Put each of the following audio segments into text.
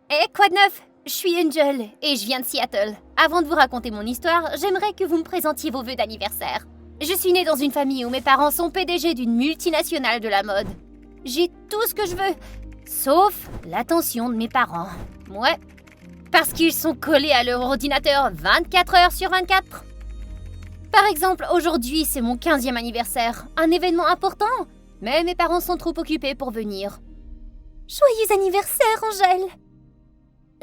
Eh, quoi de neuf? Je suis Angel et je viens de Seattle. Avant de vous raconter mon histoire, j'aimerais que vous me présentiez vos vœux d'anniversaire. Je suis née dans une famille où mes parents sont PDG d'une multinationale de la mode. J'ai tout ce que je veux, sauf l'attention de mes parents. Ouais, parce qu'ils sont collés à leur ordinateur 24 heures sur 24. Par exemple, aujourd'hui, c'est mon 15e anniversaire, un événement important, mais mes parents sont trop occupés pour venir. Joyeux anniversaire, Angèle!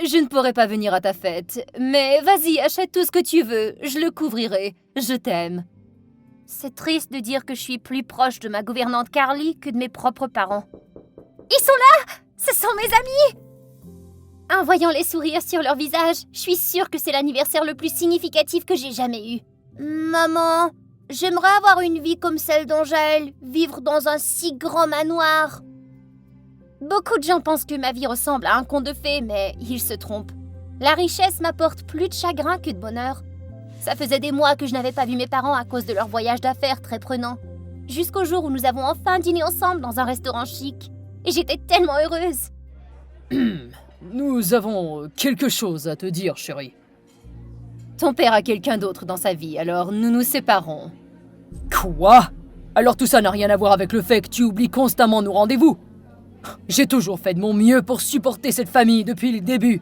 Je ne pourrai pas venir à ta fête, mais vas-y, achète tout ce que tu veux, je le couvrirai, je t'aime. C'est triste de dire que je suis plus proche de ma gouvernante Carly que de mes propres parents. Ils sont là! Ce sont mes amis! En voyant les sourires sur leur visage, je suis sûre que c'est l'anniversaire le plus significatif que j'ai jamais eu. Maman, j'aimerais avoir une vie comme celle d'Angèle, vivre dans un si grand manoir. Beaucoup de gens pensent que ma vie ressemble à un conte de fées, mais ils se trompent. La richesse m'apporte plus de chagrin que de bonheur. Ça faisait des mois que je n'avais pas vu mes parents à cause de leur voyage d'affaires très prenant. Jusqu'au jour où nous avons enfin dîné ensemble dans un restaurant chic. Et j'étais tellement heureuse. Nous avons quelque chose à te dire, chérie. Ton père a quelqu'un d'autre dans sa vie, alors nous nous séparons. Quoi? Alors tout ça n'a rien à voir avec le fait que tu oublies constamment nos rendez-vous. J'ai toujours fait de mon mieux pour supporter cette famille depuis le début.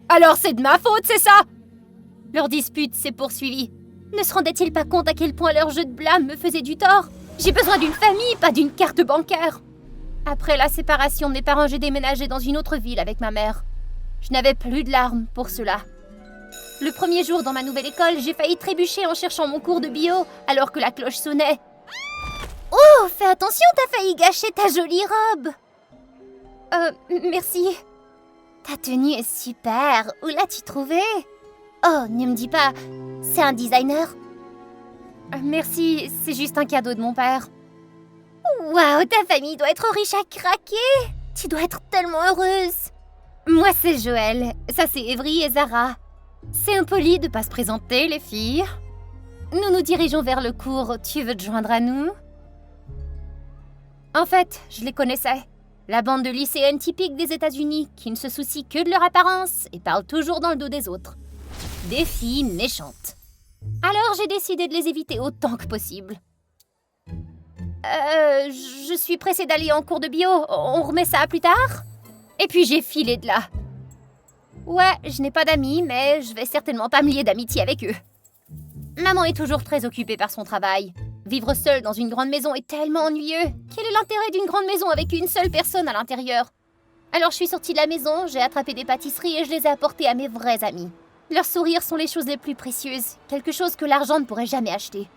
Alors c'est de ma faute, c'est ça? Leur dispute s'est poursuivie. Ne se rendaient-ils pas compte à quel point leur jeu de blâme me faisait du tort? J'ai besoin d'une famille, pas d'une carte bancaire. Après la séparation de mes parents, j'ai déménagé dans une autre ville avec ma mère. Je n'avais plus de larmes pour cela. Le premier jour dans ma nouvelle école, j'ai failli trébucher en cherchant mon cours de bio alors que la cloche sonnait. Oh, fais attention, t'as failli gâcher ta jolie robe. Merci. Ta tenue est super. Où l'as-tu trouvée? Oh, ne me dis pas, c'est un designer? Merci, c'est juste un cadeau de mon père. Waouh, ta famille doit être riche à craquer. Tu dois être tellement heureuse. Moi, c'est Joël. Ça, c'est Evry et Zara. C'est impoli de pas se présenter, les filles. Nous nous dirigeons vers le cours. Tu veux te joindre à nous? En fait, je les connaissais. La bande de lycéennes typiques des États-Unis qui ne se soucient que de leur apparence et parlent toujours dans le dos des autres. Des filles méchantes. Alors j'ai décidé de les éviter autant que possible. Je suis pressée d'aller en cours de bio. On remet ça plus tard? Et puis j'ai filé de là. Ouais, je n'ai pas d'amis, mais je vais certainement pas me lier d'amitié avec eux. Maman est toujours très occupée par son travail. Vivre seule dans une grande maison est tellement ennuyeux. Quel est l'intérêt d'une grande maison avec une seule personne à l'intérieur? Alors je suis sortie de la maison, j'ai attrapé des pâtisseries et je les ai apportées à mes vrais amis. Leurs sourires sont les choses les plus précieuses, quelque chose que l'argent ne pourrait jamais acheter.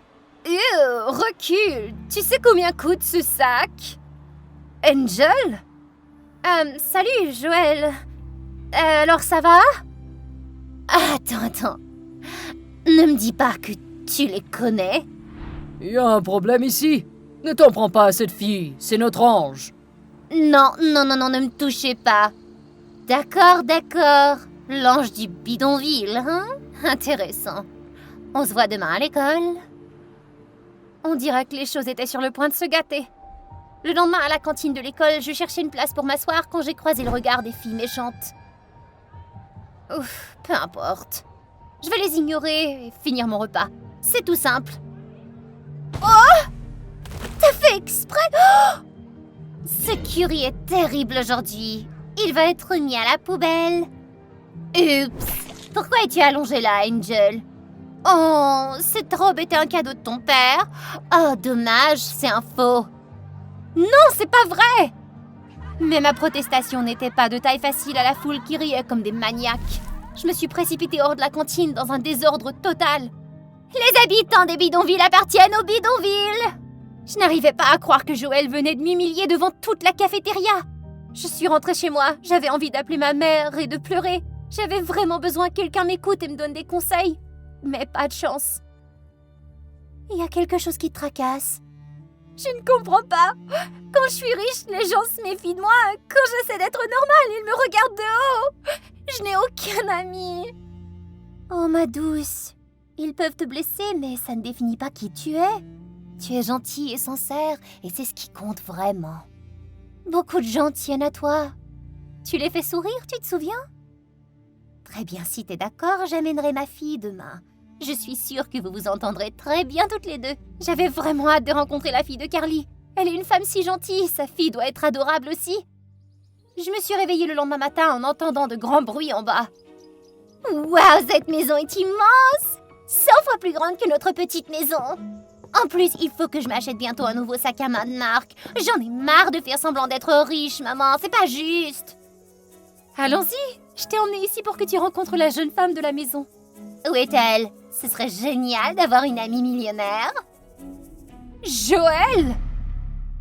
Recule! Tu sais combien coûte ce sac? Angel? Salut, Joël. Alors ça va? Attends. Ne me dis pas que tu les connais. Il y a un problème ici. Ne t'en prends pas à cette fille, c'est notre ange. Non, ne me touchez pas. D'accord. L'ange du bidonville, hein? Intéressant. On se voit demain à l'école. On dirait que les choses étaient sur le point de se gâter. Le lendemain, à la cantine de l'école, je cherchais une place pour m'asseoir quand j'ai croisé le regard des filles méchantes. Ouf, peu importe. Je vais les ignorer et finir mon repas. C'est tout simple. Oh! T'as fait exprès? Oh! Ce curry est terrible aujourd'hui. Il va être mis à la poubelle. Oups! Pourquoi es-tu allongée là, Angel? Oh, cette robe était un cadeau de ton père. Oh, dommage, c'est un faux. Non, c'est pas vrai! Mais ma protestation n'était pas de taille facile à la foule qui riait comme des maniaques. Je me suis précipitée hors de la cantine dans un désordre total. Les habitants des bidonvilles appartiennent aux bidonvilles! Je n'arrivais pas à croire que Joël venait de m'humilier devant toute la cafétéria. Je suis rentrée chez moi, j'avais envie d'appeler ma mère et de pleurer. J'avais vraiment besoin que quelqu'un m'écoute et me donne des conseils. Mais pas de chance. Il y a quelque chose qui te tracasse. Je ne comprends pas. Quand je suis riche, les gens se méfient de moi. Quand j'essaie d'être normale, ils me regardent de haut. Je n'ai aucun ami. Oh, ma douce. Ils peuvent te blesser, mais ça ne définit pas qui tu es. Tu es gentil et sincère, et c'est ce qui compte vraiment. Beaucoup de gens tiennent à toi. Tu les fais sourire, tu te souviens? Très bien, si t'es d'accord, j'amènerai ma fille demain. Je suis sûre que vous vous entendrez très bien toutes les deux. J'avais vraiment hâte de rencontrer la fille de Carly. Elle est une femme si gentille, sa fille doit être adorable aussi. Je me suis réveillée le lendemain matin en entendant de grands bruits en bas. Waouh, cette maison est immense! 100 fois plus grande que notre petite maison. En plus, il faut que je m'achète bientôt un nouveau sac à main de marque. J'en ai marre de faire semblant d'être riche, maman, c'est pas juste. Allons-y, je t'ai emmenée ici pour que tu rencontres la jeune femme de la maison. Où est-elle? Ce serait génial d'avoir une amie millionnaire. Joël!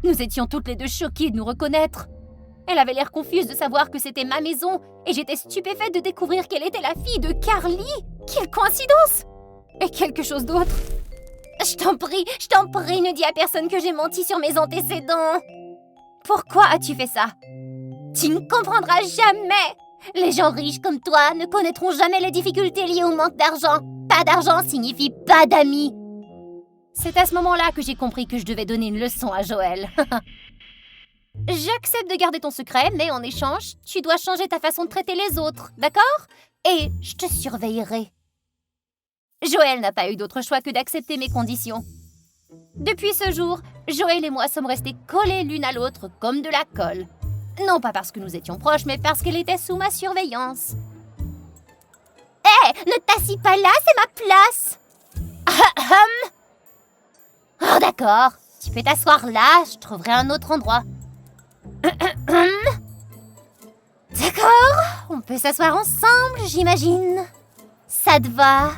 Nous étions toutes les deux choquées de nous reconnaître. Elle avait l'air confuse de savoir que c'était ma maison et j'étais stupéfaite de découvrir qu'elle était la fille de Carly. Quelle coïncidence! Et quelque chose d'autre. Je t'en prie, ne dis à personne que j'ai menti sur mes antécédents. Pourquoi as-tu fait ça? Tu ne comprendras jamais. Les gens riches comme toi ne connaîtront jamais les difficultés liées au manque d'argent. Pas d'argent signifie pas d'amis. C'est à ce moment-là que j'ai compris que je devais donner une leçon à Joël. J'accepte de garder ton secret, mais en échange, tu dois changer ta façon de traiter les autres, d'accord? Et je te surveillerai. Joël n'a pas eu d'autre choix que d'accepter mes conditions. Depuis ce jour, Joël et moi sommes restés collés l'une à l'autre comme de la colle. Non pas parce que nous étions proches, mais parce qu'elle était sous ma surveillance. Hé, ne t'assis pas là, c'est ma place. Oh d'accord, tu peux t'asseoir là, je trouverai un autre endroit. D'accord, on peut s'asseour ensemble, j'imagine. Ça te va?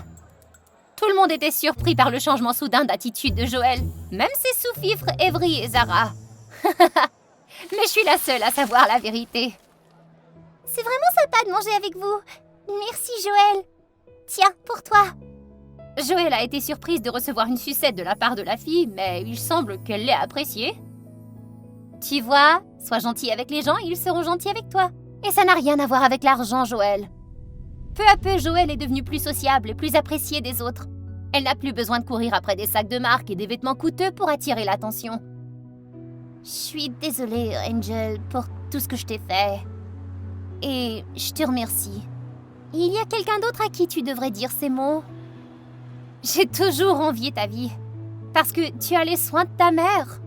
Tout le monde était surpris par le changement soudain d'attitude de Joël, même ses sous-fifres Evry et Zara. Mais je suis la seule à savoir la vérité. C'est vraiment sympa de manger avec vous. Merci Joël. Tiens, pour toi. Joël a été surprise de recevoir une sucette de la part de la fille, mais il semble qu'elle l'ait appréciée. Tu vois, sois gentil avec les gens et ils seront gentils avec toi. Et ça n'a rien à voir avec l'argent, Joël. Peu à peu, Joël est devenue plus sociable et plus appréciée des autres. Elle n'a plus besoin de courir après des sacs de marque et des vêtements coûteux pour attirer l'attention. Je suis désolée, Angel, pour tout ce que je t'ai fait. Et je te remercie. Il y a quelqu'un d'autre à qui tu devrais dire ces mots? J'ai toujours envié ta vie. Parce que tu as les soins de ta mère.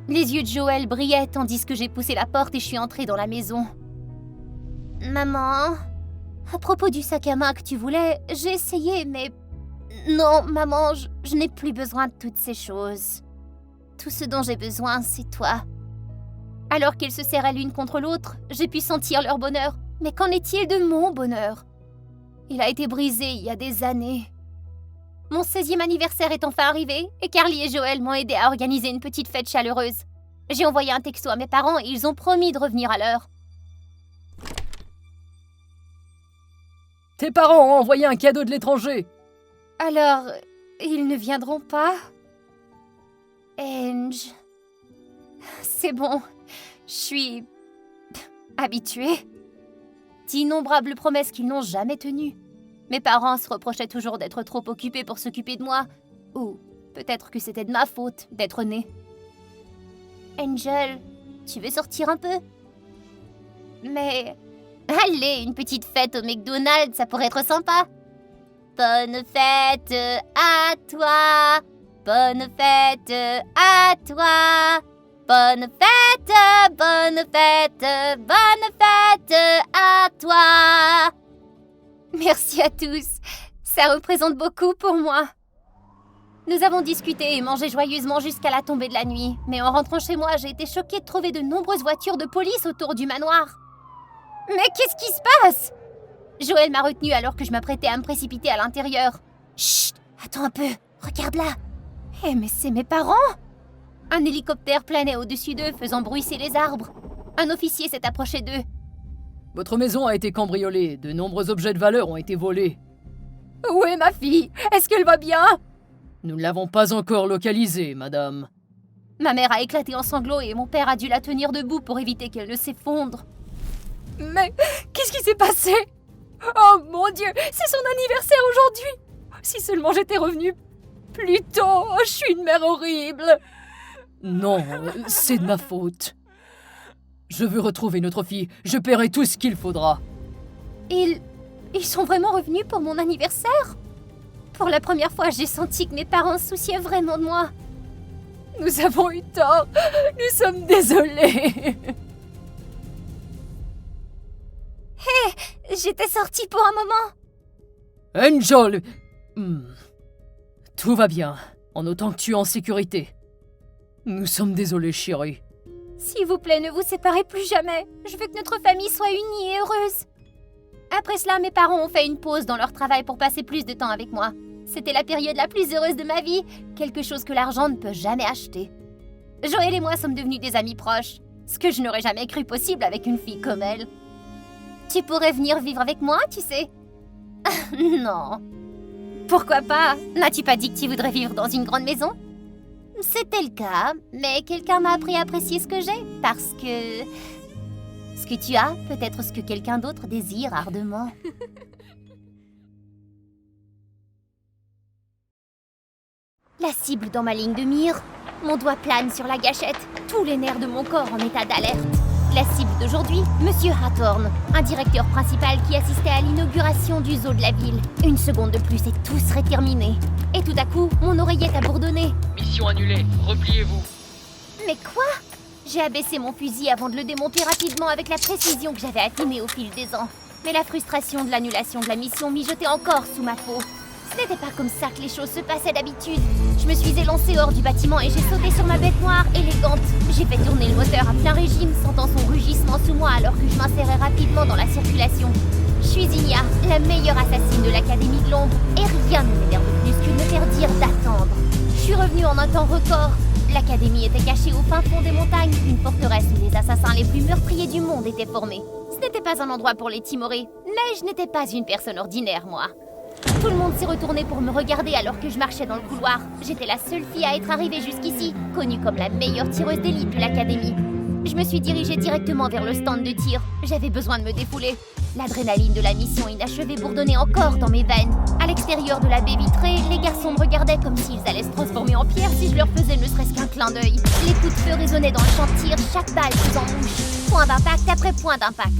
Les yeux de Joël brillaient tandis que j'ai poussé la porte et je suis entrée dans la maison. Maman, à propos du sac à main que tu voulais, j'ai essayé, mais... Non, maman, je n'ai plus besoin de toutes ces choses. Tout ce dont j'ai besoin, c'est toi. Alors qu'ils se serraient l'une contre l'autre, j'ai pu sentir leur bonheur. Mais qu'en est-il de mon bonheur? Il a été brisé il y a des années. Mon 16e anniversaire est enfin arrivé et Carly et Joël m'ont aidé à organiser une petite fête chaleureuse. J'ai envoyé un texto à mes parents et ils ont promis de revenir à l'heure. Tes parents ont envoyé un cadeau de l'étranger. Alors, ils ne viendront pas? Ange... C'est bon, je suis... habituée. D'innombrables promesses qu'ils n'ont jamais tenues. Mes parents se reprochaient toujours d'être trop occupés pour s'occuper de moi. Ou peut-être que c'était de ma faute d'être née. Angel, tu veux sortir un peu? Mais... Allez, une petite fête au McDonald's, ça pourrait être sympa. Bonne fête à toi. Bonne fête à toi. Bonne fête à toi. Merci à tous. Ça représente beaucoup pour moi. Nous avons discuté et mangé joyeusement jusqu'à la tombée de la nuit. Mais en rentrant chez moi, j'ai été choquée de trouver de nombreuses voitures de police autour du manoir. Mais qu'est-ce qui se passe? Joël m'a retenue alors que je m'apprêtais à me précipiter à l'intérieur. Chut, attends un peu, regarde là. Eh mais c'est mes parents! Un hélicoptère planait au-dessus d'eux, faisant bruisser les arbres. Un officier s'est approché d'eux. Votre maison a été cambriolée, de nombreux objets de valeur ont été volés. Où est ma fille? Est-ce qu'elle va bien? Nous ne l'avons pas encore localisée, madame. Ma mère a éclaté en sanglots et mon père a dû la tenir debout pour éviter qu'elle ne s'effondre. Mais qu'est-ce qui s'est passé? Oh mon Dieu, c'est son anniversaire aujourd'hui! Si seulement j'étais revenue plus tôt, oh, je suis une mère horrible! Non, c'est de ma faute. Je veux retrouver notre fille. Je paierai tout ce qu'il faudra. Ils sont vraiment revenus pour mon anniversaire? Pour la première fois, j'ai senti que mes parents se souciaient vraiment de moi. Nous avons eu tort. Nous sommes désolés. J'étais sortie pour un moment. Angel. Tout va bien, en autant que tu es en sécurité. Nous sommes désolés, chérie. S'il vous plaît, ne vous séparez plus jamais. Je veux que notre famille soit unie et heureuse. Après cela, mes parents ont fait une pause dans leur travail pour passer plus de temps avec moi. C'était la période la plus heureuse de ma vie, quelque chose que l'argent ne peut jamais acheter. Joël et moi sommes devenus des amis proches, ce que je n'aurais jamais cru possible avec une fille comme elle. Tu pourrais venir vivre avec moi, tu sais? Non. Pourquoi pas? N'as-tu pas dit que tu voudrais vivre dans une grande maison? C'était le cas, mais quelqu'un m'a appris à apprécier ce que j'ai, parce que... ce que tu as peut être ce que quelqu'un d'autre désire ardemment. La cible dans ma ligne de mire. Mon doigt plane sur la gâchette, tous les nerfs de mon corps en état d'alerte. La cible d'aujourd'hui, Monsieur Hathorn, un directeur principal qui assistait à l'inauguration du zoo de la ville. Une seconde de plus et tout serait terminé. Et tout à coup, mon oreillette a bourdonné. Mission annulée, repliez-vous. Mais quoi? J'ai abaissé mon fusil avant de le démonter rapidement avec la précision que j'avais affinée au fil des ans. Mais la frustration de l'annulation de la mission mijotait encore sous ma peau. Ce n'était pas comme ça que les choses se passaient d'habitude. Je me suis élancée hors du bâtiment et j'ai sauté sur ma bête noire élégante. J'ai fait tourner le moteur à plein régime, sentant son rugissement sous moi alors que je m'insérais rapidement dans la circulation. Je suis Zinnia, la meilleure assassine de l'Académie de l'Ombre, et rien ne m'énerve plus que de me faire dire d'attendre. Je suis revenue en un temps record. L'Académie était cachée au fin fond des montagnes, une forteresse où les assassins les plus meurtriers du monde étaient formés. Ce n'était pas un endroit pour les timorés, mais je n'étais pas une personne ordinaire, moi. Tout le monde s'est retourné pour me regarder alors que je marchais dans le couloir. J'étais la seule fille à être arrivée jusqu'ici, connue comme la meilleure tireuse d'élite de l'Académie. Je me suis dirigée directement vers le stand de tir. J'avais besoin de me défouler. L'adrénaline de la mission inachevée bourdonnait encore dans mes veines. À l'extérieur de la baie vitrée, les garçons me regardaient comme s'ils allaient se transformer en pierre si je leur faisais ne serait-ce qu'un clin d'œil. Les coups de feu résonnaient dans le champ de tir, chaque balle faisant mouche. Point d'impact après point d'impact.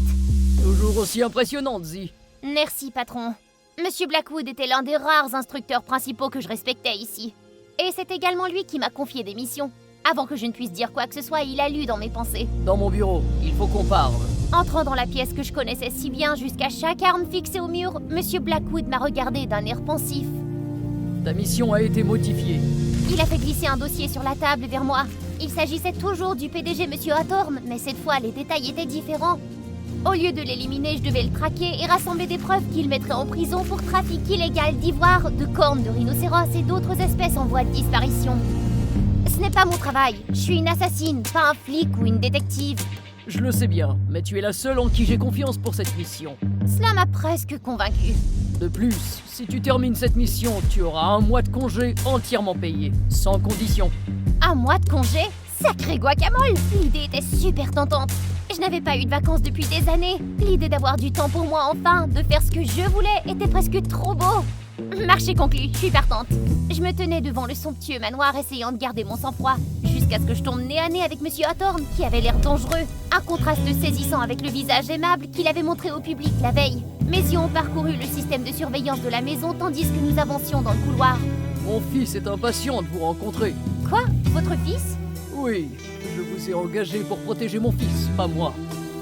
Toujours aussi impressionnante, Zi. Merci, patron. Monsieur Blackwood était l'un des rares instructeurs principaux que je respectais ici. Et c'est également lui qui m'a confié des missions. Avant que je ne puisse dire quoi que ce soit, il a lu dans mes pensées. Dans mon bureau, il faut qu'on parle. Entrant dans la pièce que je connaissais si bien jusqu'à chaque arme fixée au mur, Monsieur Blackwood m'a regardé d'un air pensif. Ta mission a été modifiée. Il a fait glisser un dossier sur la table vers moi. Il s'agissait toujours du PDG Monsieur Hathorn, mais cette fois les détails étaient différents. Au lieu de l'éliminer, je devais le traquer et rassembler des preuves qu'il mettrait en prison pour trafic illégal d'ivoire, de cornes de rhinocéros et d'autres espèces en voie de disparition. Ce n'est pas mon travail. Je suis une assassine, pas un flic ou une détective. Je le sais bien, mais tu es la seule en qui j'ai confiance pour cette mission. Cela m'a presque convaincue. De plus, si tu termines cette mission, tu auras un mois de congé entièrement payé, sans condition. Un mois de congé? Sacré guacamole! L'idée était super tentante. Je n'avais pas eu de vacances depuis des années. L'idée d'avoir du temps pour moi enfin, de faire ce que je voulais, était presque trop beau. Marché conclu, je suis partante. Je me tenais devant le somptueux manoir essayant de garder mon sang-froid, jusqu'à ce que je tombe nez à nez avec Monsieur Hathorn, qui avait l'air dangereux. Un contraste saisissant avec le visage aimable qu'il avait montré au public la veille. Mes yeux ont parcouru le système de surveillance de la maison tandis que nous avancions dans le couloir. Mon fils est impatient de vous rencontrer. Quoi? Votre fils? Oui, je vous ai engagé pour protéger mon fils, pas moi.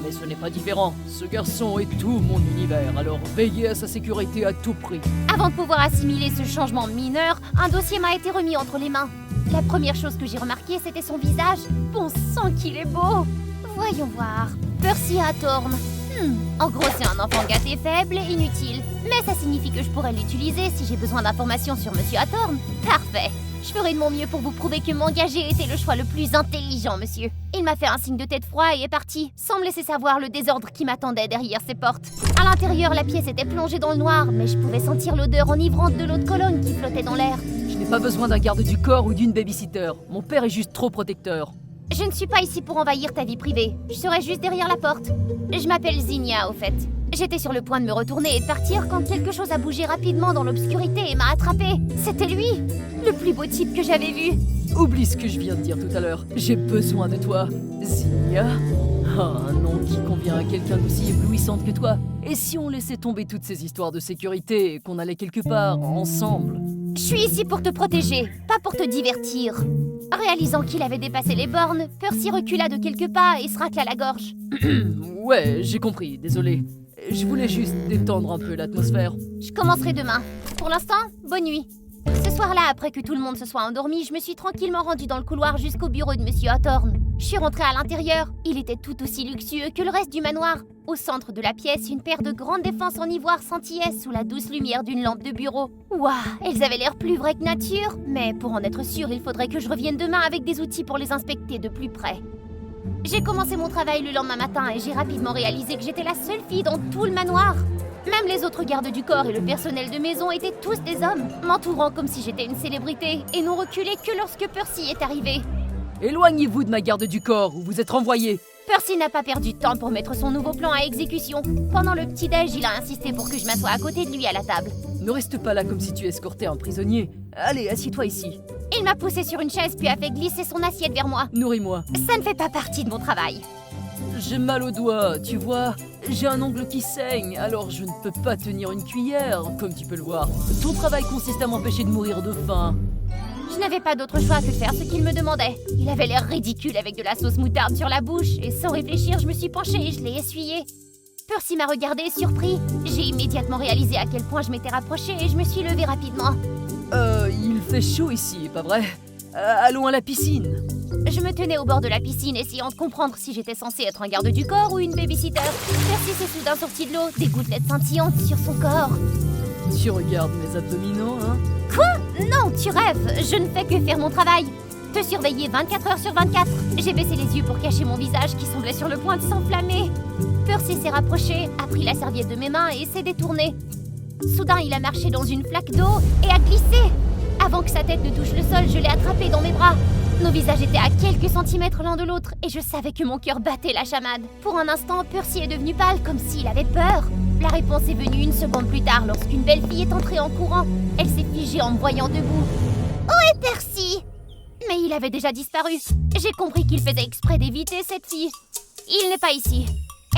Mais ce n'est pas différent. Ce garçon est tout mon univers, alors veillez à sa sécurité à tout prix. Avant de pouvoir assimiler ce changement mineur, un dossier m'a été remis entre les mains. La première chose que j'ai remarquée, c'était son visage. Bon sang qu'il est beau! Voyons voir. Percy Hathorn. En gros, c'est un enfant gâté, faible et inutile. Mais ça signifie que je pourrais l'utiliser si j'ai besoin d'informations sur Monsieur Hathorn. Parfait. Je ferai de mon mieux pour vous prouver que m'engager était le choix le plus intelligent, monsieur. Il m'a fait un signe de tête froid et est parti, sans me laisser savoir le désordre qui m'attendait derrière ses portes. À l'intérieur, la pièce était plongée dans le noir, mais je pouvais sentir l'odeur enivrante de l'eau de Cologne qui flottait dans l'air. Je n'ai pas besoin d'un garde du corps ou d'une babysitter. Mon père est juste trop protecteur. Je ne suis pas ici pour envahir ta vie privée. Je serai juste derrière la porte. Je m'appelle Zinnia, au fait. J'étais sur le point de me retourner et de partir quand quelque chose a bougé rapidement dans l'obscurité et m'a attrapée. C'était lui, le plus beau type que j'avais vu. Oublie ce que je viens de dire tout à l'heure. J'ai besoin de toi, Zinnia. Un nom qui convient à quelqu'un d'aussi éblouissante que toi. Et si on laissait tomber toutes ces histoires de sécurité et qu'on allait quelque part, ensemble? Je suis ici pour te protéger, pas pour te divertir. Réalisant qu'il avait dépassé les bornes, Percy recula de quelques pas et se racla la gorge. Ouais, j'ai compris, désolé. Je voulais juste détendre un peu l'atmosphère. Je commencerai demain. Pour l'instant, bonne nuit. Ce soir-là, après que tout le monde se soit endormi, je me suis tranquillement rendue dans le couloir jusqu'au bureau de Monsieur Hawthorne. Je suis rentrée à l'intérieur. Il était tout aussi luxueux que le reste du manoir. Au centre de la pièce, une paire de grandes défenses en ivoire scintillait sous la douce lumière d'une lampe de bureau. Waouh, elles avaient l'air plus vraies que nature. Mais pour en être sûre, il faudrait que je revienne demain avec des outils pour les inspecter de plus près. J'ai commencé mon travail le lendemain matin et j'ai rapidement réalisé que j'étais la seule fille dans tout le manoir. Même les autres gardes du corps et le personnel de maison étaient tous des hommes, m'entourant comme si j'étais une célébrité et n'ont reculé que lorsque Percy est arrivé. Éloignez-vous de ma garde du corps ou vous êtes renvoyé. Percy n'a pas perdu de temps pour mettre son nouveau plan à exécution. Pendant le petit-déj, il a insisté pour que je m'assoie à côté de lui à la table. Ne reste pas là comme si tu escortais un prisonnier. Allez, assieds-toi ici. Il m'a poussé sur une chaise puis a fait glisser son assiette vers moi. Nourris-moi. Ça ne fait pas partie de mon travail. J'ai mal au doigt, tu vois. J'ai un ongle qui saigne, alors je ne peux pas tenir une cuillère, comme tu peux le voir. Ton travail consiste à m'empêcher de mourir de faim. Je n'avais pas d'autre choix que de faire ce qu'il me demandait. Il avait l'air ridicule avec de la sauce moutarde sur la bouche, et sans réfléchir, je me suis penchée et je l'ai essuyé. Percy m'a regardé, surpris. J'ai immédiatement réalisé à quel point je m'étais rapprochée et je me suis levée rapidement. Il fait chaud ici, pas vrai? Allons à la piscine. Je me tenais au bord de la piscine, essayant de comprendre si j'étais censée être un garde du corps ou une babysitter. Percy s'est soudain sorti de l'eau, des gouttelettes scintillantes sur son corps. Tu regardes mes abdominaux, hein? Quoi? Non, tu rêves. Je ne fais que faire mon travail. Te surveiller 24 heures sur 24. J'ai baissé les yeux pour cacher mon visage qui semblait sur le point de s'enflammer. Percy s'est rapproché, a pris la serviette de mes mains et s'est détourné. Soudain, il a marché dans une flaque d'eau et a glissé. Avant que sa tête ne touche le sol, je l'ai attrapé dans mes bras. Nos visages étaient à quelques centimètres l'un de l'autre et je savais que mon cœur battait la chamade. Pour un instant, Percy est devenu pâle comme s'il avait peur. La réponse est venue une seconde plus tard lorsqu'une belle fille est entrée en courant. Elle s'est figée en me voyant debout. « Où est Percy ?» Mais il avait déjà disparu. J'ai compris qu'il faisait exprès d'éviter cette fille. Il n'est pas ici.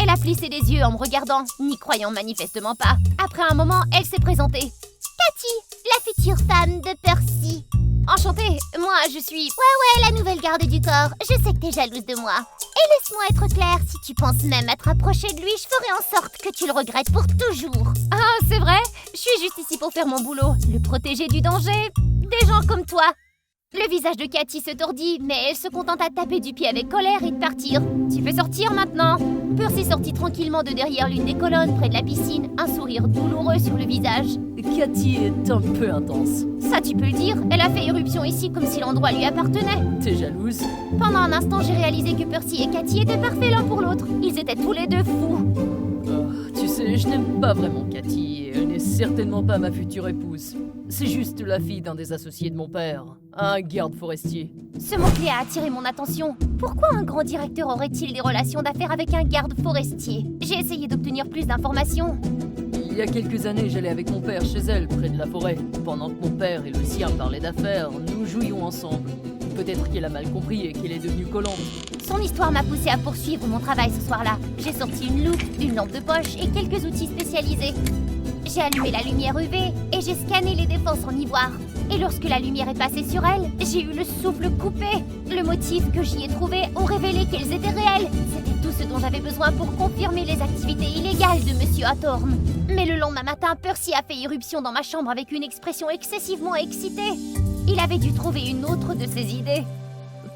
Elle a plissé des yeux en me regardant, n'y croyant manifestement pas. Après un moment, elle s'est présentée. « Cathy, la future femme de Percy. » Enchantée, moi je suis... Ouais, la nouvelle garde du corps. Je sais que t'es jalouse de moi. Et laisse-moi être claire, si tu penses même à te rapprocher de lui, je ferai en sorte que tu le regrettes pour toujours. Ah, c'est vrai? Je suis juste ici pour faire mon boulot. Le protéger du danger des gens comme toi. Le visage de Cathy se tordit, mais elle se contenta de taper du pied avec colère et de partir. Tu peux sortir maintenant. Percy sortit tranquillement de derrière l'une des colonnes près de la piscine, un sourire douloureux sur le visage. Cathy est un peu intense. Ça tu peux le dire, elle a fait éruption ici comme si l'endroit lui appartenait. T'es jalouse? Pendant un instant, j'ai réalisé que Percy et Cathy étaient parfaits l'un pour l'autre. Ils étaient tous les deux fous. Tu sais, je n'aime pas vraiment Cathy et elle n'est certainement pas ma future épouse. C'est juste la fille d'un des associés de mon père, un garde forestier. Ce mot-clé a attiré mon attention. Pourquoi un grand directeur aurait-il des relations d'affaires avec un garde forestier? J'ai essayé d'obtenir plus d'informations. Il y a quelques années, j'allais avec mon père chez elle, près de la forêt. Pendant que mon père et le sien parlaient d'affaires, nous jouions ensemble. Peut-être qu'elle a mal compris et qu'elle est devenue collante. Son histoire m'a poussé à poursuivre mon travail ce soir-là. J'ai sorti une loupe, une lampe de poche et quelques outils spécialisés. J'ai allumé la lumière UV et j'ai scanné les défenses en ivoire. Et lorsque la lumière est passée sur elles, j'ai eu le souffle coupé. Le motif que j'y ai trouvé ont révélé qu'elles étaient réelles. C'était tout ce dont j'avais besoin pour confirmer les activités illégales de Monsieur Hawthorne. Mais le lendemain matin, Percy a fait irruption dans ma chambre avec une expression excessivement excitée. Il avait dû trouver une autre de ses idées.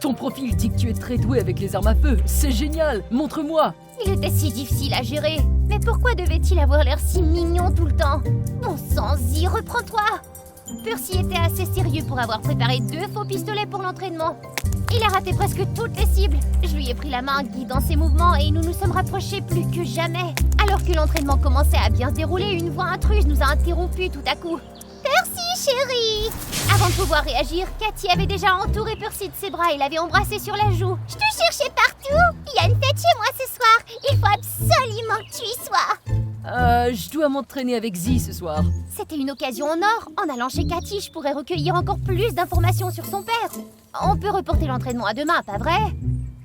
Ton profil dit que tu es très doué avec les armes à feu. C'est génial, montre-moi. Il était si difficile à gérer. Mais pourquoi devait-il avoir l'air si mignon tout le temps? Bon sang-y, reprends-toi. Percy était assez sérieux pour avoir préparé 2 faux pistolets pour l'entraînement. Il a raté presque toutes les cibles. Je lui ai pris la main, guidant ses mouvements, et nous nous sommes rapprochés plus que jamais. Alors que l'entraînement commençait à bien se dérouler, une voix intruse nous a interrompus tout à coup. Percy, chérie! Avant de pouvoir réagir, Cathy avait déjà entouré Percy de ses bras et l'avait embrassé sur la joue. Je te cherchais partout! Il y a une fête chez moi ce soir! Il faut absolument que tu y sois! Je dois m'entraîner avec Z ce soir. C'était une occasion en or. En allant chez Cathy, je pourrais recueillir encore plus d'informations sur son père. On peut reporter l'entraînement à demain, pas vrai?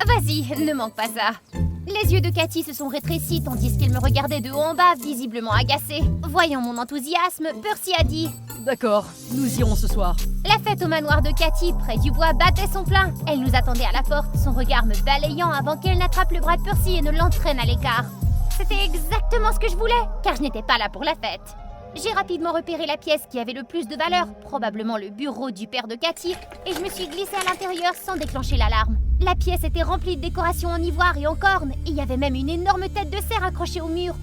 Vas-y, ne manque pas ça. Les yeux de Cathy se sont rétrécis tandis qu'elle me regardait de haut en bas, visiblement agacée. Voyant mon enthousiasme, Percy a dit « D'accord, nous irons ce soir. » La fête au manoir de Cathy, près du bois, battait son plein. Elle nous attendait à la porte, son regard me balayant avant qu'elle n'attrape le bras de Percy et ne l'entraîne à l'écart. C'était exactement ce que je voulais, car je n'étais pas là pour la fête. J'ai rapidement repéré la pièce qui avait le plus de valeur, probablement le bureau du père de Cathy, et je me suis glissée à l'intérieur sans déclencher l'alarme. La pièce était remplie de décorations en ivoire et en corne, et il y avait même une énorme tête de cerf accrochée au mur.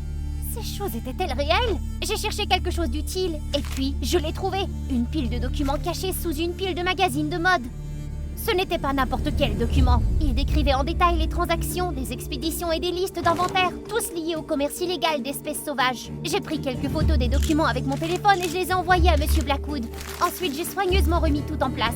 Ces choses étaient-elles réelles? J'ai cherché quelque chose d'utile, et puis je l'ai trouvé. Une pile de documents cachés sous une pile de magazines de mode. Ce n'était pas n'importe quel document. Il décrivait en détail les transactions, des expéditions et des listes d'inventaire, tous liés au commerce illégal d'espèces sauvages. J'ai pris quelques photos des documents avec mon téléphone et je les ai envoyés à Monsieur Blackwood. Ensuite, j'ai soigneusement remis tout en place.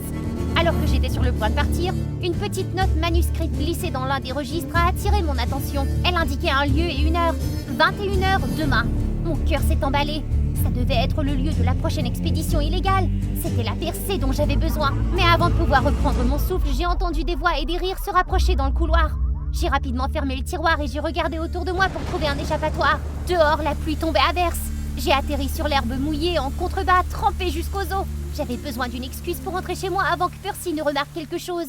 Alors que j'étais sur le point de partir, une petite note manuscrite glissée dans l'un des registres a attiré mon attention. Elle indiquait un lieu et une heure. 21h demain. Mon cœur s'est emballé. Ça devait être le lieu de la prochaine expédition illégale. C'était la percée dont j'avais besoin. Mais avant de pouvoir reprendre mon souffle, j'ai entendu des voix et des rires se rapprocher dans le couloir. J'ai rapidement fermé le tiroir et j'ai regardé autour de moi pour trouver un échappatoire. Dehors, la pluie tombait à verse. J'ai atterri sur l'herbe mouillée en contrebas, trempée jusqu'aux os. J'avais besoin d'une excuse pour rentrer chez moi avant que Percy ne remarque quelque chose.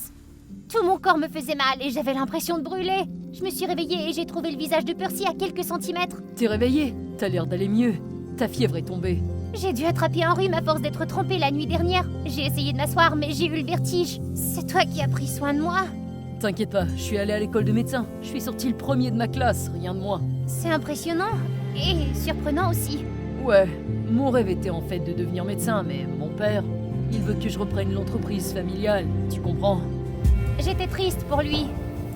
Tout mon corps me faisait mal et j'avais l'impression de brûler. Je me suis réveillée et j'ai trouvé le visage de Percy à quelques centimètres. T'es réveillée? T'as l'air d'aller mieux. Ta fièvre est tombée. J'ai dû attraper un rhume à force d'être trempée la nuit dernière. J'ai essayé de m'asseoir, mais j'ai eu le vertige. C'est toi qui as pris soin de moi. T'inquiète pas, je suis allé à l'école de médecin. Je suis sorti le premier de ma classe, rien de moins. C'est impressionnant. Et surprenant aussi. Ouais, mon rêve était en fait de devenir médecin, mais mon père, il veut que je reprenne l'entreprise familiale, tu comprends? J'étais triste pour lui.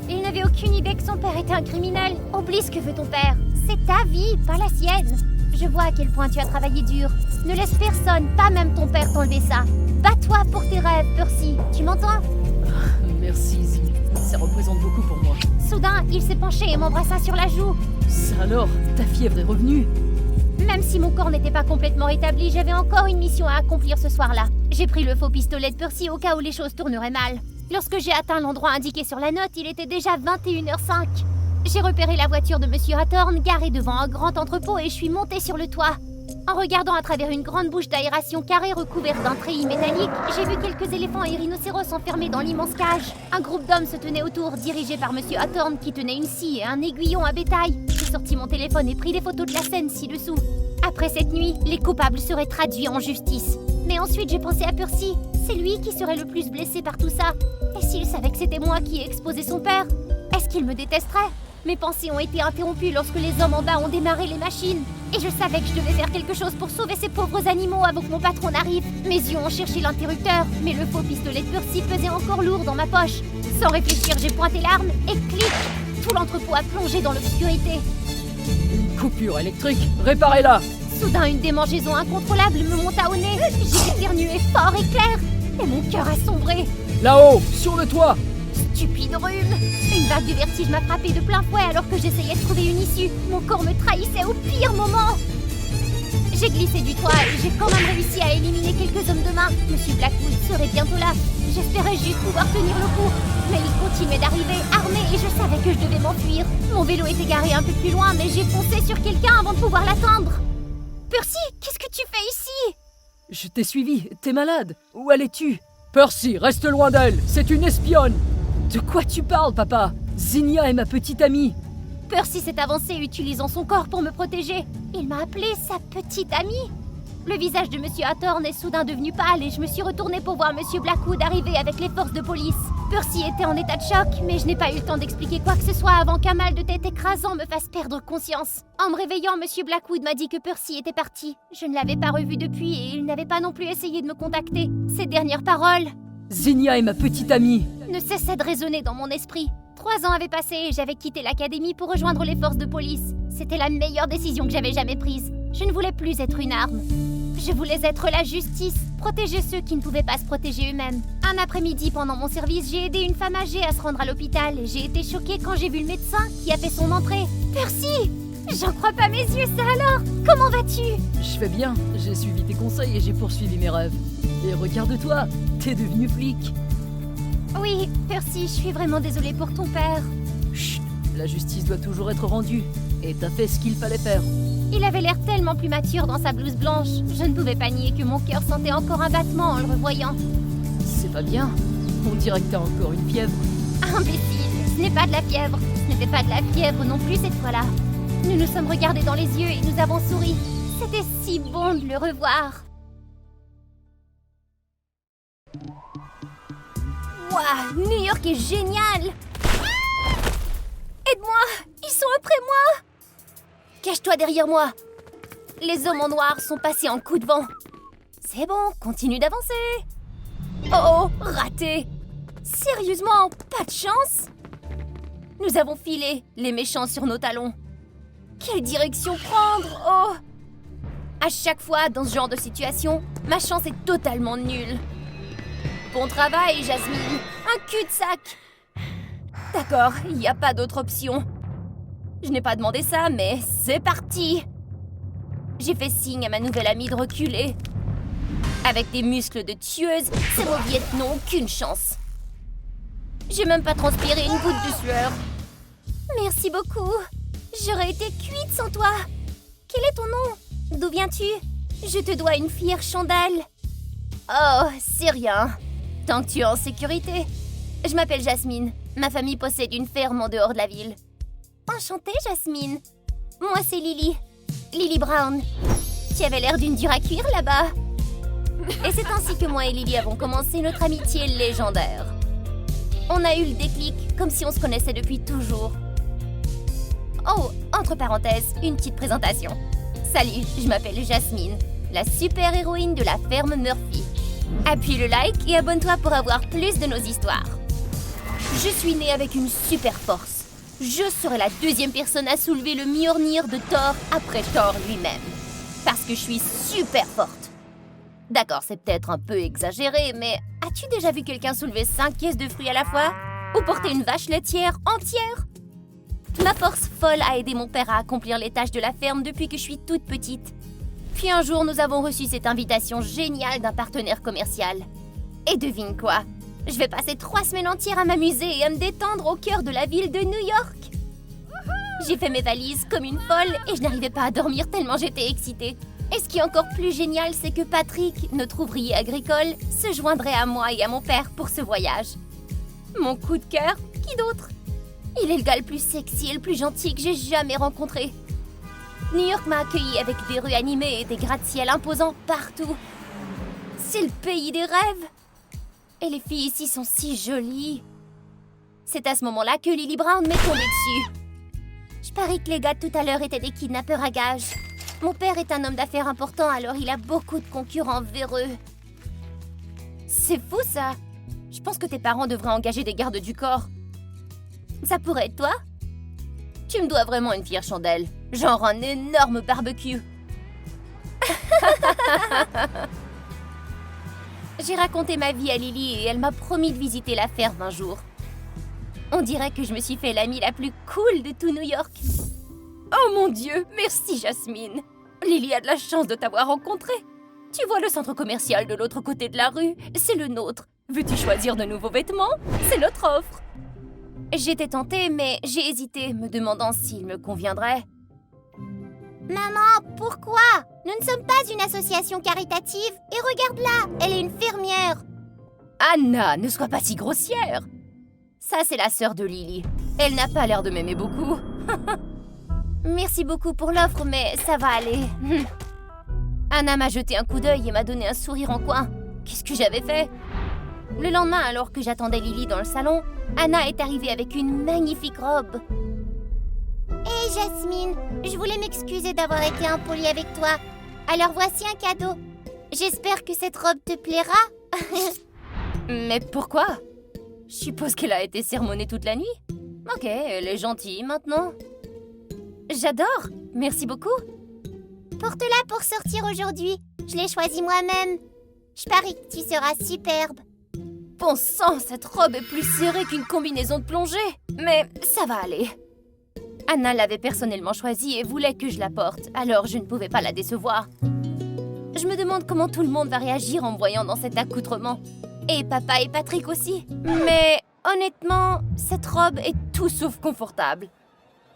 Il n'avait aucune idée que son père était un criminel. Oublie ce que veut ton père. C'est ta vie, pas la sienne. Je vois à quel point tu as travaillé dur. Ne laisse personne, pas même ton père, t'enlever ça. Bats-toi pour tes rêves, Percy. Tu m'entends? Merci, Izzy. Ça représente beaucoup pour moi. Soudain, il s'est penché et m'embrassa sur la joue. Ça alors, ta fièvre est revenue? Même si mon corps n'était pas complètement rétabli, j'avais encore une mission à accomplir ce soir-là. J'ai pris le faux pistolet de Percy au cas où les choses tourneraient mal. Lorsque j'ai atteint l'endroit indiqué sur la note, il était déjà 21h05. J'ai repéré la voiture de Monsieur Hathorne garée devant un grand entrepôt et je suis montée sur le toit. En regardant à travers une grande bouche d'aération carrée recouverte d'un treillis métallique, j'ai vu quelques éléphants et rhinocéros enfermés dans l'immense cage. Un groupe d'hommes se tenait autour, dirigé par Monsieur Hathorne qui tenait une scie et un aiguillon à bétail. J'ai sorti mon téléphone et pris des photos de la scène ci-dessous. Après cette nuit, les coupables seraient traduits en justice. Mais ensuite, j'ai pensé à Percy. C'est lui qui serait le plus blessé par tout ça. Et s'il savait que c'était moi qui ai exposé son père, est-ce qu'il me détesterait? Mes pensées ont été interrompues lorsque les hommes en bas ont démarré les machines. Et je savais que je devais faire quelque chose pour sauver ces pauvres animaux avant que mon patron n'arrive. Mes yeux ont cherché l'interrupteur, mais le faux pistolet de Percy pesait encore lourd dans ma poche. Sans réfléchir, j'ai pointé l'arme et clic! Tout l'entrepôt a plongé dans l'obscurité. Une coupure électrique, réparez-la! Soudain, une démangeaison incontrôlable me monta au nez. J'ai éternué fort et clair, et mon cœur a sombré. Là-haut, sur le toit! Stupide rhume! Une vague de vertige m'a frappé de plein fouet alors que j'essayais de trouver une issue. Mon corps me trahissait au pire moment. J'ai glissé du toit et j'ai quand même réussi à éliminer quelques hommes de main. Monsieur Blackwood serait bientôt là. J'espérais juste pouvoir tenir le coup. Mais il continuait d'arriver, armé, et je savais que je devais m'enfuir. Mon vélo était garé un peu plus loin, mais j'ai foncé sur quelqu'un avant de pouvoir l'atteindre. Percy, qu'est-ce que tu fais ici? Je t'ai suivi, t'es malade. Où allais-tu? Percy, reste loin d'elle, c'est une espionne! De quoi tu parles, papa? Zinnia est ma petite amie. Percy s'est avancé, utilisant son corps pour me protéger. Il m'a appelé sa petite amie. Le visage de Monsieur Hathorne est soudain devenu pâle et je me suis retournée pour voir Monsieur Blackwood arriver avec les forces de police. Percy était en état de choc, mais je n'ai pas eu le temps d'expliquer quoi que ce soit avant qu'un mal de tête écrasant me fasse perdre conscience. En me réveillant, Monsieur Blackwood m'a dit que Percy était parti. Je ne l'avais pas revu depuis et il n'avait pas non plus essayé de me contacter. Ses dernières paroles... Zinnia est ma petite amie. Ne cessait de résonner dans mon esprit. 3 ans avaient passé et j'avais quitté l'académie pour rejoindre les forces de police. C'était la meilleure décision que j'avais jamais prise. Je ne voulais plus être une arme. Je voulais être la justice, protéger ceux qui ne pouvaient pas se protéger eux-mêmes. Un après-midi, pendant mon service, j'ai aidé une femme âgée à se rendre à l'hôpital et j'ai été choquée quand j'ai vu le médecin qui a fait son entrée. Percy! J'en crois pas mes yeux, ça alors! Comment vas-tu? Je vais bien, j'ai suivi tes conseils et j'ai poursuivi mes rêves. Et regarde-toi, t'es devenu flic. Oui, Percy, je suis vraiment désolée pour ton père. Chut, La justice doit toujours être rendue. Et t'as fait ce qu'il fallait faire. Il avait l'air tellement plus mature dans sa blouse blanche. Je ne pouvais pas nier que mon cœur sentait encore un battement en le revoyant. C'est pas bien. On dirait que t'as encore une fièvre. Imbécile, ce n'est pas de la fièvre. Ce n'était pas de la fièvre non plus cette fois-là. Nous nous sommes regardés dans les yeux et nous avons souri. C'était si bon de le revoir. Waouh, New York est génial! Aide-moi! Ils sont après moi! Cache-toi derrière moi! Les hommes en noir sont passés en coup de vent. C'est bon, continue d'avancer. Oh, raté! Sérieusement, pas de chance? Nous avons filé, les méchants sur nos talons. Quelle direction prendre? Oh! À chaque fois, dans ce genre de situation, ma chance est totalement nulle. Bon travail, Jasmine. Un cul-de-sac. D'accord, il n'y a pas d'autre option. Je n'ai pas demandé ça, mais c'est parti. J'ai fait signe à ma nouvelle amie de reculer. Avec des muscles de tueuse, ces mauviettes n'ont aucune chance. J'ai même pas transpiré une goutte de sueur. Merci beaucoup. J'aurais été cuite sans toi. Quel est ton nom? D'où viens-tu? Je te dois une fière chandelle. Oh, c'est rien. Tant que tu es en sécurité. Je m'appelle Jasmine. Ma famille possède une ferme en dehors de la ville. Enchantée, Jasmine. Moi, c'est Lily. Lily Brown. Tu avais l'air d'une dure à cuire là-bas. Et c'est ainsi que moi et Lily avons commencé notre amitié légendaire. On a eu le déclic, comme si on se connaissait depuis toujours. Oh, entre parenthèses, une petite présentation. Salut, je m'appelle Jasmine, la super-héroïne de la ferme Murphy. Appuie le like et abonne-toi pour avoir plus de nos histoires. Je suis née avec une super force. Je serai la deuxième personne à soulever le Mjolnir de Thor après Thor lui-même. Parce que je suis super forte. D'accord, c'est peut-être un peu exagéré, mais as-tu déjà vu quelqu'un soulever 5 caisses de fruits à la fois? Ou porter une vache laitière entière? Ma force folle a aidé mon père à accomplir les tâches de la ferme depuis que je suis toute petite. Puis un jour, nous avons reçu cette invitation géniale d'un partenaire commercial. Et devine quoi? Je vais passer 3 semaines entières à m'amuser et à me détendre au cœur de la ville de New York. J'ai fait mes valises comme une folle et je n'arrivais pas à dormir tellement j'étais excitée. Et ce qui est encore plus génial, c'est que Patrick, notre ouvrier agricole, se joindrait à moi et à mon père pour ce voyage. Mon coup de cœur, qui d'autre? Il est le gars le plus sexy et le plus gentil que j'ai jamais rencontré. New York m'a accueilli avec des rues animées et des gratte-ciel imposants partout. C'est le pays des rêves. Et les filles ici sont si jolies. C'est à ce moment-là que Lily Brown m'est tombée dessus. Je parie que les gars de tout à l'heure étaient des kidnappeurs à gages. Mon père est un homme d'affaires important, alors il a beaucoup de concurrents véreux. C'est fou ça. Je pense que tes parents devraient engager des gardes du corps. Ça pourrait être toi? Tu me dois vraiment une fière chandelle. Genre un énorme barbecue. J'ai raconté ma vie à Lily et elle m'a promis de visiter la ferme un jour. On dirait que je me suis fait l'amie la plus cool de tout New York. Oh mon Dieu, merci Jasmine. Lily a de la chance de t'avoir rencontré. Tu vois le centre commercial de l'autre côté de la rue? C'est le nôtre. Veux-tu choisir de nouveaux vêtements? C'est notre offre. J'étais tentée, mais j'ai hésité, me demandant s'il me conviendrait. Maman, pourquoi? Nous ne sommes pas une association caritative. Et regarde-la, elle est une fermière. Anna, ne sois pas si grossière. Ça, c'est la sœur de Lily. Elle n'a pas l'air de m'aimer beaucoup. Merci beaucoup pour l'offre, mais ça va aller. Anna m'a jeté un coup d'œil et m'a donné un sourire en coin. Qu'est-ce que j'avais fait? Le lendemain, alors que j'attendais Lily dans le salon, Anna est arrivée avec une magnifique robe. Hé Jasmine, je voulais m'excuser d'avoir été impolie avec toi. Alors voici un cadeau. J'espère que cette robe te plaira. Mais pourquoi? Je suppose qu'elle a été sermonnée toute la nuit. Ok, elle est gentille maintenant. J'adore, merci beaucoup. Porte-la pour sortir aujourd'hui. Je l'ai choisie moi-même. Je parie que tu seras superbe. Bon sang, cette robe est plus serrée qu'une combinaison de plongée. Mais ça va aller. Anna l'avait personnellement choisie et voulait que je la porte, alors je ne pouvais pas la décevoir. Je me demande comment tout le monde va réagir en me voyant dans cet accoutrement. Et papa et Patrick aussi. Mais honnêtement, cette robe est tout sauf confortable.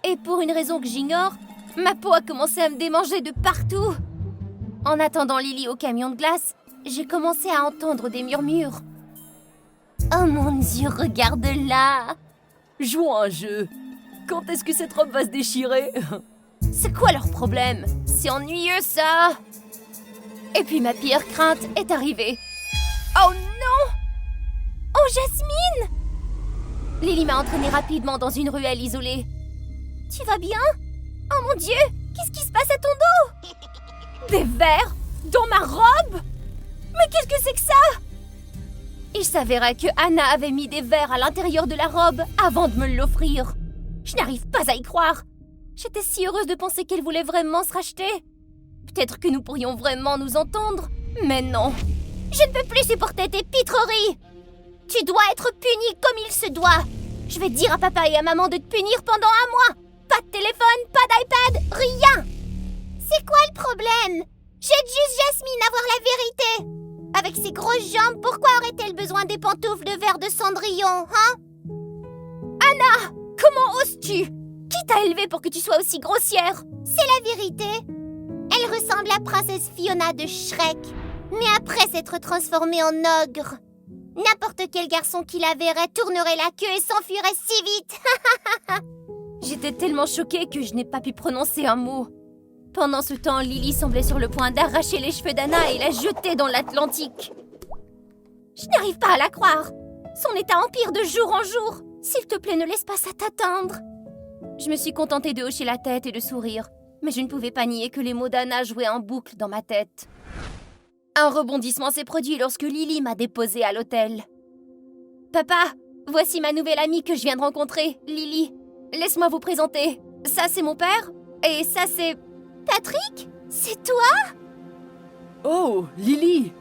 Et pour une raison que j'ignore, ma peau a commencé à me démanger de partout. En attendant Lily au camion de glace, j'ai commencé à entendre des murmures. Oh mon Dieu, regarde là! Jouons à un jeu. Quand est-ce que cette robe va se déchirer? C'est quoi leur problème? C'est ennuyeux ça! Et puis ma pire crainte est arrivée. Oh non! Oh Jasmine! Lily m'a entraînée rapidement dans une ruelle isolée. Tu vas bien? Oh mon Dieu! Qu'est-ce qui se passe à ton dos? Des vers? Dans ma robe? Mais qu'est-ce que c'est que ça? Il s'avérait que Anna avait mis des vers à l'intérieur de la robe avant de me l'offrir. Je n'arrive pas à y croire. J'étais si heureuse de penser qu'elle voulait vraiment se racheter. Peut-être que nous pourrions vraiment nous entendre, mais non. Je ne peux plus supporter tes pitreries. Tu dois être puni comme il se doit. Je vais dire à papa et à maman de te punir pendant un mois. Pas de téléphone, pas d'iPad, rien. C'est quoi le problème? J'aide juste Jasmine à voir la vérité. Avec ses grosses jambes, pourquoi aurait-elle besoin des pantoufles de verre de Cendrillon, hein? Anna, comment oses-tu? Qui t'a élevée pour que tu sois aussi grossière? C'est la vérité. Elle ressemble à Princesse Fiona de Shrek, mais après s'être transformée en ogre. N'importe quel garçon qui la verrait tournerait la queue et s'enfuirait si vite. J'étais tellement choquée que je n'ai pas pu prononcer un mot. Pendant ce temps, Lily semblait sur le point d'arracher les cheveux d'Anna et la jeter dans l'Atlantique. Je n'arrive pas à la croire. Son état empire de jour en jour. S'il te plaît, ne laisse pas ça t'atteindre. Je me suis contentée de hocher la tête et de sourire, mais je ne pouvais pas nier que les mots d'Anna jouaient en boucle dans ma tête. Un rebondissement s'est produit lorsque Lily m'a déposée à l'hôtel. « Papa, voici ma nouvelle amie que je viens de rencontrer, Lily. Laisse-moi vous présenter. Ça, c'est mon père, et ça, c'est... Patrick? C'est toi? » Oh, Lily!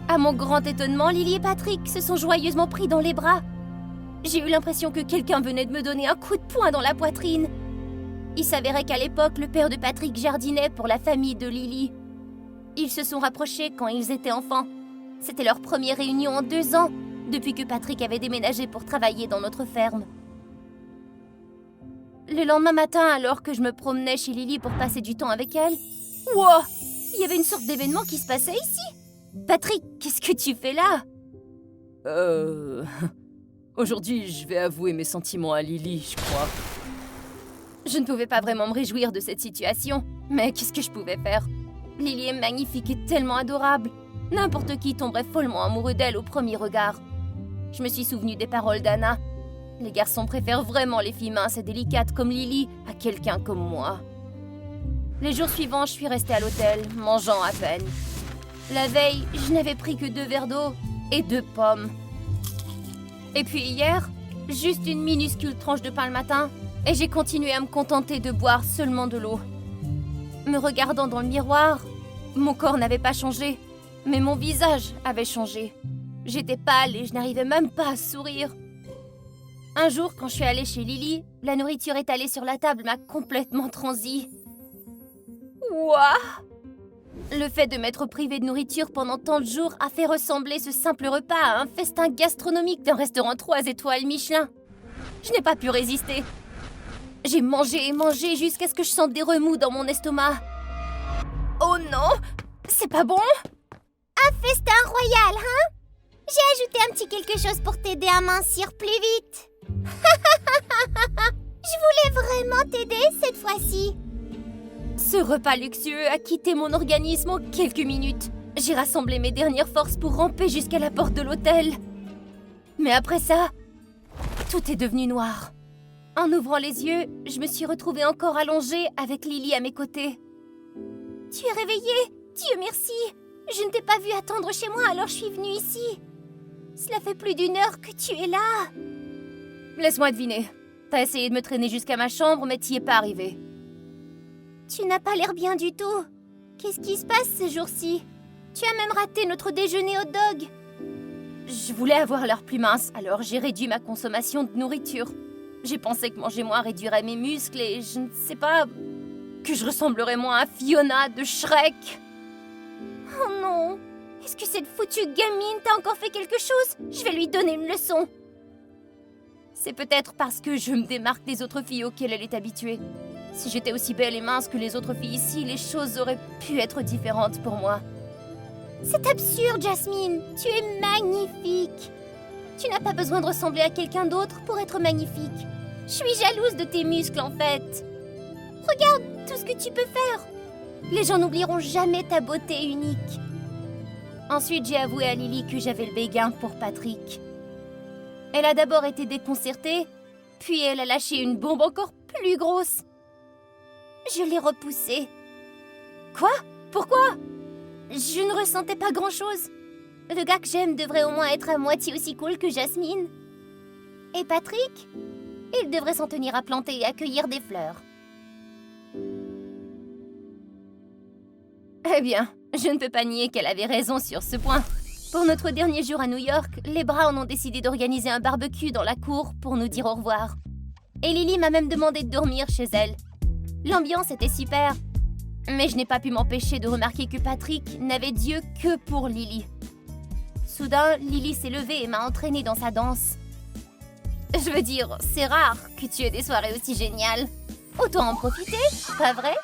À mon grand étonnement, Lily et Patrick se sont joyeusement pris dans les bras. J'ai eu l'impression que quelqu'un venait de me donner un coup de poing dans la poitrine. Il s'avérait qu'à l'époque, le père de Patrick jardinait pour la famille de Lily. Ils se sont rapprochés quand ils étaient enfants. C'était leur première réunion en 2 ans, depuis que Patrick avait déménagé pour travailler dans notre ferme. Le lendemain matin, alors que je me promenais chez Lily pour passer du temps avec elle, wow! Il y avait une sorte d'événement qui se passait ici. Patrick, qu'est-ce que tu fais là? Aujourd'hui, je vais avouer mes sentiments à Lily, je crois. Je ne pouvais pas vraiment me réjouir de cette situation, mais qu'est-ce que je pouvais faire? Lily est magnifique et tellement adorable. N'importe qui tomberait follement amoureux d'elle au premier regard. Je me suis souvenu des paroles d'Anna. Les garçons préfèrent vraiment les filles minces et délicates comme Lily à quelqu'un comme moi. Les jours suivants, je suis restée à l'hôtel, mangeant à peine. La veille, je n'avais pris que 2 verres d'eau et 2 pommes. Et puis hier, juste une minuscule tranche de pain le matin, et j'ai continué à me contenter de boire seulement de l'eau. Me regardant dans le miroir, mon corps n'avait pas changé, mais mon visage avait changé. J'étais pâle et je n'arrivais même pas à sourire. Un jour, quand je suis allée chez Lily, la nourriture étalée sur la table m'a complètement transie. Ouah! Le fait de m'être privée de nourriture pendant tant de jours a fait ressembler ce simple repas à un festin gastronomique d'un restaurant 3 étoiles Michelin. Je n'ai pas pu résister. J'ai mangé et mangé jusqu'à ce que je sente des remous dans mon estomac. Oh non! C'est pas bon? Un festin royal, hein? J'ai ajouté un petit quelque chose pour t'aider à mincir plus vite. Je voulais vraiment t'aider cette fois-ci. Ce repas luxueux a quitté mon organisme en quelques minutes. J'ai rassemblé mes dernières forces pour ramper jusqu'à la porte de l'hôtel. Mais après ça, tout est devenu noir. En ouvrant les yeux, je me suis retrouvée encore allongée avec Lily à mes côtés. « Tu es réveillée? Dieu merci! Je ne t'ai pas vue attendre chez moi, alors je suis venue ici. Cela fait plus d'1 heure que tu es là. » Laisse-moi deviner. T'as essayé de me traîner jusqu'à ma chambre, mais t'y es pas arrivée. Tu n'as pas l'air bien du tout. Qu'est-ce qui se passe ces jours-ci? Tu as même raté notre déjeuner hot dog. Je voulais avoir l'air plus mince, alors j'ai réduit ma consommation de nourriture. J'ai pensé que manger moins réduirait mes muscles et je ne sais pas... que je ressemblerais moins à Fiona de Shrek. Oh non! Est-ce que cette foutue gamine t'a encore fait quelque chose? Je vais lui donner une leçon. C'est peut-être parce que je me démarque des autres filles auxquelles elle est habituée. Si j'étais aussi belle et mince que les autres filles ici, les choses auraient pu être différentes pour moi. C'est absurde, Jasmine. Tu es magnifique. Tu n'as pas besoin de ressembler à quelqu'un d'autre pour être magnifique. Je suis jalouse de tes muscles, en fait. Regarde tout ce que tu peux faire. Les gens n'oublieront jamais ta beauté unique. Ensuite, j'ai avoué à Lily que j'avais le béguin pour Patrick. Elle a d'abord été déconcertée, puis elle a lâché une bombe encore plus grosse. Je l'ai repoussée. Quoi? Pourquoi? Je ne ressentais pas grand-chose. Le gars que j'aime devrait au moins être à moitié aussi cool que Jasmine. Et Patrick? Il devrait s'en tenir à planter et accueillir des fleurs. Eh bien, je ne peux pas nier qu'elle avait raison sur ce point. Pour notre dernier jour à New York, les Brown ont décidé d'organiser un barbecue dans la cour pour nous dire au revoir. Et Lily m'a même demandé de dormir chez elle. L'ambiance était super, mais je n'ai pas pu m'empêcher de remarquer que Patrick n'avait d'yeux que pour Lily. Soudain, Lily s'est levée et m'a entraînée dans sa danse. Je veux dire, c'est rare que tu aies des soirées aussi géniales. Autant en profiter, pas vrai?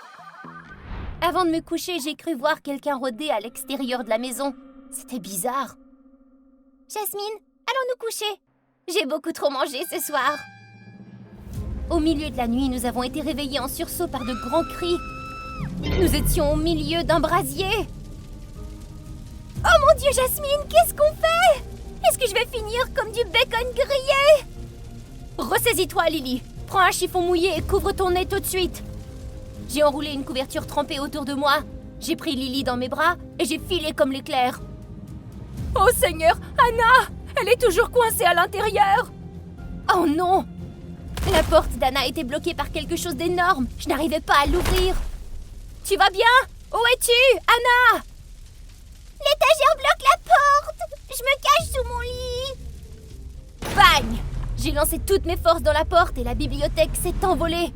Avant de me coucher, j'ai cru voir quelqu'un rôder à l'extérieur de la maison. C'était bizarre. Jasmine, allons nous coucher. J'ai beaucoup trop mangé ce soir. Au milieu de la nuit, nous avons été réveillés en sursaut par de grands cris. Nous étions au milieu d'un brasier. Oh mon Dieu, Jasmine, qu'est-ce qu'on fait? Est-ce que je vais finir comme du bacon grillé? Ressaisis-toi, Lily. Prends un chiffon mouillé et couvre ton nez tout de suite. J'ai enroulé une couverture trempée autour de moi. J'ai pris Lily dans mes bras et j'ai filé comme l'éclair. Oh Seigneur, Anna! Elle est toujours coincée à l'intérieur! Oh non! La porte d'Anna était bloquée par quelque chose d'énorme. Je n'arrivais pas à l'ouvrir. Tu vas bien? Où es-tu, Anna? L'étagère bloque la porte! Je me cache sous mon lit! Bang! J'ai lancé toutes mes forces dans la porte et la bibliothèque s'est envolée.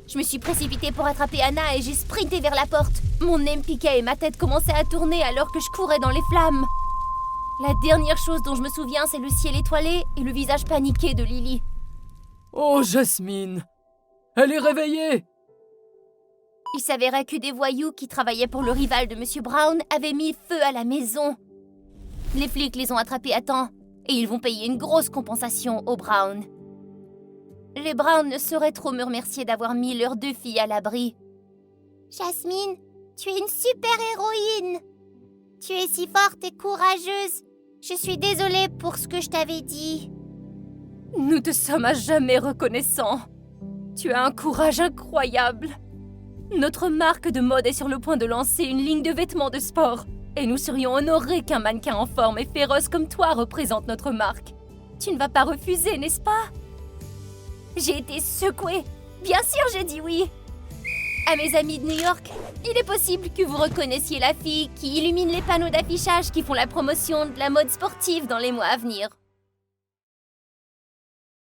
Je me suis précipitée pour attraper Anna et j'ai sprinté vers la porte. Mon nez me piquait et ma tête commençait à tourner alors que je courais dans les flammes. La dernière chose dont je me souviens, c'est le ciel étoilé et le visage paniqué de Lily. Oh, Jasmine! Elle est réveillée! Il s'avérait que des voyous qui travaillaient pour le rival de M. Brown avaient mis feu à la maison. Les flics les ont attrapés à temps et ils vont payer une grosse compensation aux Brown. Les Brown ne sauraient trop me remercier d'avoir mis leurs 2 filles à l'abri. Jasmine, tu es une super héroïne. Tu es si forte et courageuse. Je suis désolée pour ce que je t'avais dit. Nous te sommes à jamais reconnaissants. Tu as un courage incroyable. Notre marque de mode est sur le point de lancer une ligne de vêtements de sport. Et nous serions honorés qu'un mannequin en forme et féroce comme toi représente notre marque. Tu ne vas pas refuser, n'est-ce pas? J'ai été secouée. Bien sûr, j'ai dit oui. À mes amis de New York, il est possible que vous reconnaissiez la fille qui illumine les panneaux d'affichage qui font la promotion de la mode sportive dans les mois à venir.